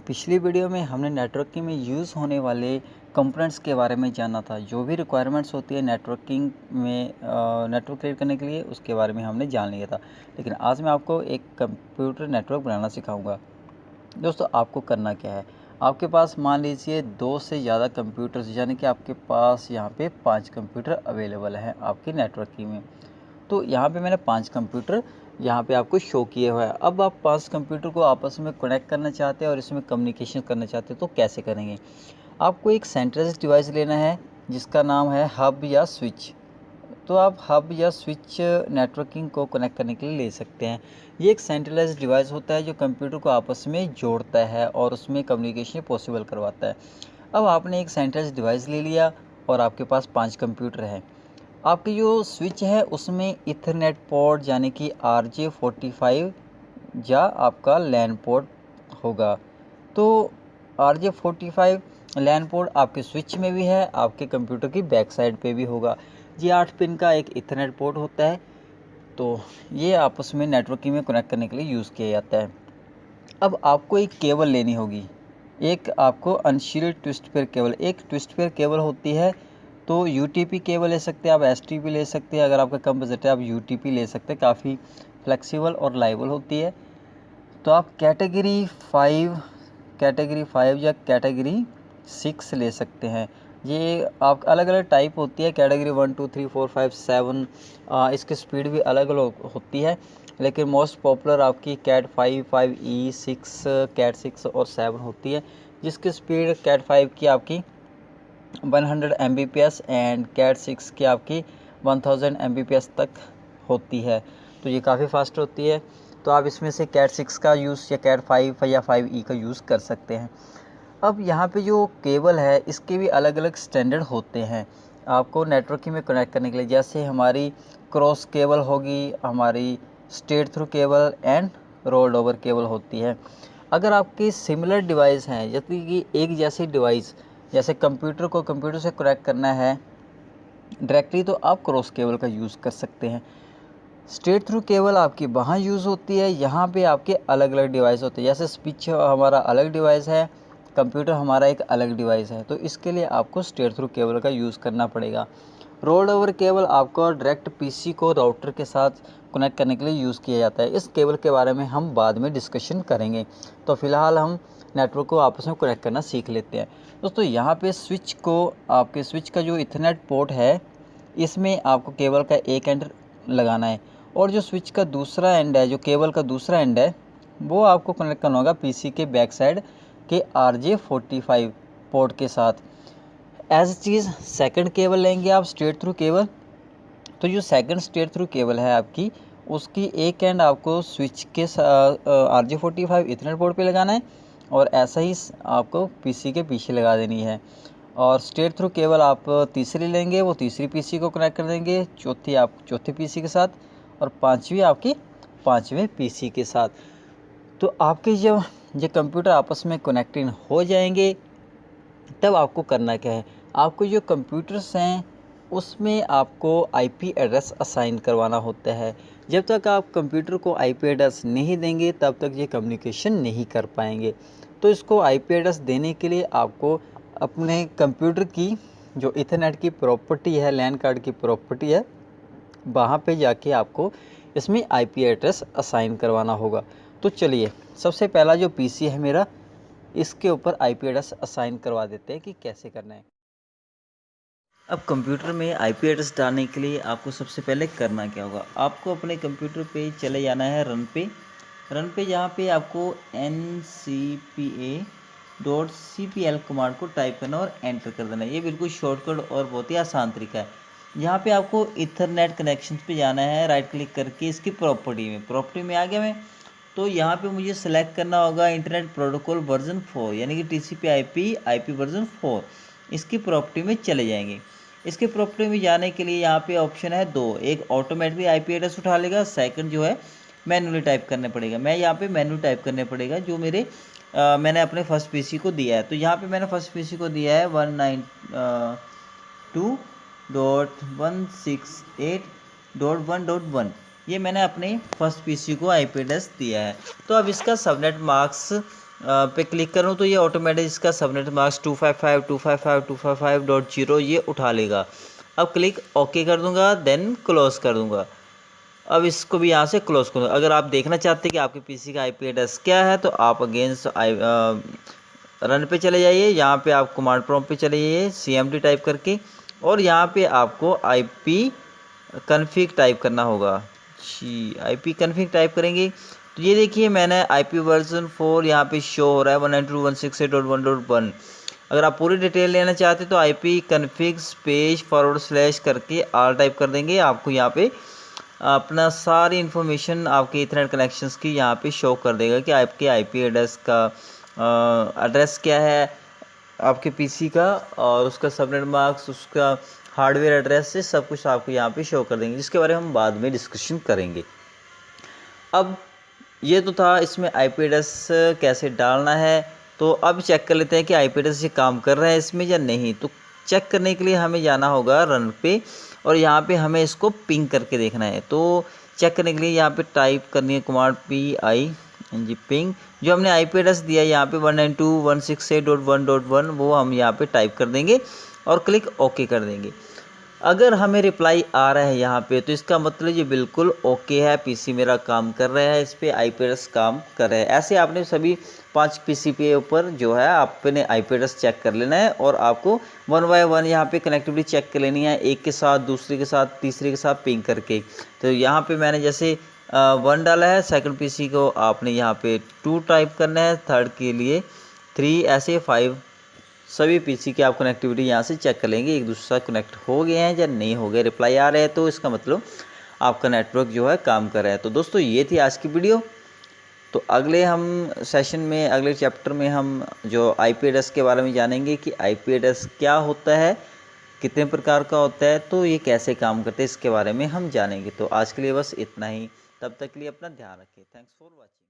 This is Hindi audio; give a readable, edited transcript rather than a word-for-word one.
पिछली वीडियो में हमने नेटवर्किंग में यूज़ होने वाले कंपोनेंट्स के बारे में जाना था। जो भी रिक्वायरमेंट्स होती है नेटवर्किंग में नेटवर्क क्रिएट करने के लिए, उसके बारे में हमने जान लिया था। लेकिन आज मैं आपको एक कंप्यूटर नेटवर्क बनाना सिखाऊंगा। दोस्तों, आपको करना क्या है, आपके पास मान लीजिए 2 से ज़्यादा कंप्यूटर्स, यानी कि आपके पास यहाँ पे 5 कंप्यूटर अवेलेबल हैं आपकी नेटवर्किंग में। तो यहाँ पे मैंने 5 कंप्यूटर यहाँ पे आपको शो किए हुआ है। अब आप 5 कंप्यूटर को आपस में कनेक्ट करना चाहते हैं और इसमें कम्युनिकेशन करना चाहते हैं, तो कैसे करेंगे? आपको एक सेंट्रलाइज्ड डिवाइस लेना है जिसका नाम है हब या स्विच। तो आप हब या स्विच नेटवर्किंग को कनेक्ट करने के लिए ले सकते हैं। ये एक सेंट्रलाइज्ड डिवाइस होता है जो कंप्यूटर को आपस में जोड़ता है और उसमें कम्युनिकेशन पॉसिबल करवाता है। अब आपने एक सेंट्रलाइज्ड डिवाइस ले लिया और आपके पास 5 कंप्यूटर हैं। आपकी जो स्विच है उसमें इथरनेट पोर्ट यानी कि RJ45 या आपका लैन पोर्ट होगा। तो RJ45 लैन पोर्ट आपके स्विच में भी है, आपके कंप्यूटर की बैक साइड पे भी होगा। ये 8 पिन का एक इथरनेट पोर्ट होता है। तो ये आपस में नेटवर्किंग में कनेक्ट करने के लिए यूज़ किया जाता है। अब आपको एक केबल लेनी होगी। एक आपको अनशील्ड ट्विस्ट पेयर केबल, एक ट्विस्ट पेयर केबल होती है। तो UTP केबल ले सकते हैं आप, STP ले सकते हैं। अगर आपका कम बजट है आप UTP ले सकते हैं, काफ़ी फ्लेक्सिबल और लाइबल होती है। तो आप कैटेगरी 5 या कैटेगरी 6 ले सकते हैं। ये आप अलग अलग टाइप होती है, कैटेगरी 1 2 3 4 5 7। इसकी स्पीड भी अलग अलग होती है, लेकिन मोस्ट पॉपुलर आपकी कैट 5 5E 6 कैट 6 और 7 होती है, जिसकी स्पीड कैट 5 की आपकी 100 Mbps एंड कैट 6 की आपकी 1000 Mbps तक होती है। तो ये काफ़ी फास्ट होती है। तो आप इसमें से कैट 6 का यूज़ या कैट 5 या 5E का यूज़ कर सकते हैं। अब यहाँ पे जो केबल है इसके भी अलग अलग स्टैंडर्ड होते हैं आपको नेटवर्किंग में कनेक्ट करने के लिए। जैसे हमारी क्रॉस केबल होगी, हमारी straight through cable and rolled over cable होती है। अगर आपकी सिमिलर डिवाइस हैं, जैसे कि एक जैसी डिवाइस, जैसे कंप्यूटर को कंप्यूटर से कनेक्ट करना है डायरेक्टली, तो आप क्रॉस केबल का यूज़ कर सकते हैं। स्ट्रेट थ्रू केबल आपकी वहाँ यूज़ होती है, यहाँ पे आपके अलग अलग डिवाइस होते हैं। जैसे स्विच हमारा अलग डिवाइस है, कंप्यूटर हमारा एक अलग डिवाइस है, तो इसके लिए आपको स्ट्रेट थ्रू केबल का यूज़ करना पड़ेगा। रोल्ड ओवर केबल आपको डायरेक्ट PC को राउटर के साथ कनेक्ट करने के लिए यूज़ किया जाता है। इस केबल के बारे में हम बाद में डिस्कशन करेंगे। तो फिलहाल हम नेटवर्क को आपस में कनेक्ट करना सीख लेते हैं। दोस्तों, यहाँ पे स्विच को, आपके स्विच का जो इथरनेट पोर्ट है, इसमें आपको केबल का एक एंड लगाना है और जो स्विच का दूसरा एंड है, जो केबल का दूसरा एंड है, वो आपको कनेक्ट करना होगा PC के बैक साइड के RJ45 पोर्ट के साथ। एज चीज़ सेकंड केबल लेंगे आप, स्ट्रेट थ्रू केबल। तो जो सेकंड स्ट्रेट थ्रू केबल है आपकी, उसकी एक एंड आपको स्विच के RJ45 इथरनेट पोर्ट पे लगाना है और ऐसा ही आपको PC के पीछे लगा देनी है। और स्ट्रेट थ्रू केबल आप तीसरी लेंगे, वो तीसरी PC को कनेक्ट कर देंगे, चौथी आप चौथी PC के साथ और पांचवी आपकी पांचवें PC के साथ। तो आपके जब ये कंप्यूटर आपस में कनेक्टिंग हो जाएंगे, तब आपको करना क्या है, आपको जो कंप्यूटर्स हैं उसमें आपको IP एड्रेस असाइन करवाना होता है। जब तक आप कंप्यूटर को IP एड्रेस नहीं देंगे तब तक ये कम्युनिकेशन नहीं कर पाएंगे। तो इसको IP एड्रेस देने के लिए आपको अपने कंप्यूटर की जो इथरनेट की प्रॉपर्टी है, लैन कार्ड की प्रॉपर्टी है, वहाँ पे जाके आपको इसमें IP एड्रेस असाइन करवाना होगा। तो चलिए, सबसे पहला जो PC है मेरा, इसके ऊपर IP एड्रेस असाइन करवा देते हैं कि कैसे करना है। अब कंप्यूटर में IP एड्रेस डालने के लिए आपको सबसे पहले करना क्या होगा, आपको अपने कंप्यूटर पे चले जाना है रन पे जहाँ पे आपको ncpa.cpl कमांड को टाइप करना और एंटर कर देना है। ये बिल्कुल शॉर्टकट और बहुत ही आसान तरीका है। यहाँ पे आपको इथरनेट कनेक्शन पे जाना है, राइट क्लिक करके इसकी प्रॉपर्टी में आ गया मैं। तो यहाँ पे मुझे सेलेक्ट करना होगा इंटरनेट प्रोटोकॉल वर्जन 4 यानी कि TCP/IP वर्जन 4। इसकी प्रॉपर्टी में चले जाएंगे। इसके प्रॉपर्टी में जाने के लिए यहाँ पे ऑप्शन है 2, एक ऑटोमेटिकली IP एड्रेस उठा लेगा, सेकंड जो है मैनुअली टाइप करने पड़ेगा। मैं यहाँ पे मैनुअली टाइप करने पड़ेगा जो मेरे मैंने अपने फर्स्ट PC को दिया है। तो यहाँ पे मैंने फर्स्ट PC को दिया है 192.168.1.1। ये मैंने अपने फर्स्ट PC को IP एड्रेस दिया है। तो अब इसका सबनेट मास्क पे क्लिक करूँ तो ये ऑटोमेटिक इसका सबनेट मास्क 255.255.255.0 ये उठा लेगा। अब क्लिक ओके कर दूंगा, देन क्लोज कर दूंगा। अब इसको भी यहाँ से क्लोज कर दूंगा। अगर आप देखना चाहते हैं कि आपके पीसी का आईपी एड्रेस क्या है तो आप अगेंस्ट रन पे चले जाइए। यहाँ पे आप कमांड प्रॉम्प्ट पे चले जाइए cmd टाइप करके, और यहाँ पे आपको आईपी कन्फिग टाइप करना होगा। जी, आईपी कन्फिग टाइप करेंगे तो ये देखिए मैंने आईपी वर्जन 4 यहाँ पे शो हो रहा है 192.168.1.1। अगर आप पूरी डिटेल लेना चाहते तो आईपी कन्फिग स्पेस / करके आर टाइप कर देंगे। आपको यहाँ पे अपना सारी इन्फॉर्मेशन आपके इथरनेट कनेक्शंस की यहाँ पे शो कर देगा कि आपके आईपी एड्रेस का एड्रेस क्या है आपके पीसी का, और उसका सबनेट मास्क, उसका हार्डवेयर एड्रेस से सब कुछ आपको यहाँ पे शो कर देंगे, जिसके बारे में हम बाद में डिस्कशन करेंगे। अब ये तो था इसमें आईपी एड्रेस कैसे डालना है। तो अब चेक कर लेते हैं कि आईपी एड्रेस ये काम कर रहा है इसमें या नहीं। तो चेक करने के लिए हमें जाना होगा रन पे, और यहाँ पे हमें इसको पिंग करके देखना है। तो चेक करने के लिए यहाँ पे टाइप करनी है कमांड PING पिंग। जो हमने आईपी एड्रेस दिया है यहाँ पे 192.168.1.1 वो हम यहाँ पे टाइप कर देंगे और क्लिक ओके कर देंगे। अगर हमें रिप्लाई आ रहा है यहाँ पे तो इसका मतलब ये बिल्कुल ओके है, पीसी मेरा काम कर रहा है, इस पर आईपी एड्रेस काम कर रहा है। ऐसे आपने सभी 5 पीसी पे ऊपर जो है आपने आईपी एड्रेस चेक कर लेना है, और आपको 1 बाय 1 यहाँ पे कनेक्टिविटी चेक कर लेनी है, एक के साथ, दूसरे के साथ, तीसरे के साथ पिंग करके। तो यहाँ पे मैंने जैसे 1 डाला है, सेकंड पीसी को आपने यहाँ पे 2 टाइप करना है, थर्ड के लिए 3, ऐसे 5 सभी पीसी की आप कनेक्टिविटी यहाँ से चेक कर लेंगे एक दूसरे साथ कनेक्ट हो गए हैं या नहीं हो गए। रिप्लाई आ रहे हैं तो इसका मतलब आपका नेटवर्क जो है काम कर रहा है। तो दोस्तों ये थी आज की वीडियो। तो अगले हम सेशन में, अगले चैप्टर में हम जो आईपी एड्रेस के बारे में जानेंगे कि आईपी एड्रेस क्या होता है, कितने प्रकार का होता है, तो ये कैसे काम करते हैं, इसके बारे में हम जानेंगे। तो आज के लिए बस इतना ही, तब तक के लिए अपना ध्यान रखें। Thanks for watching.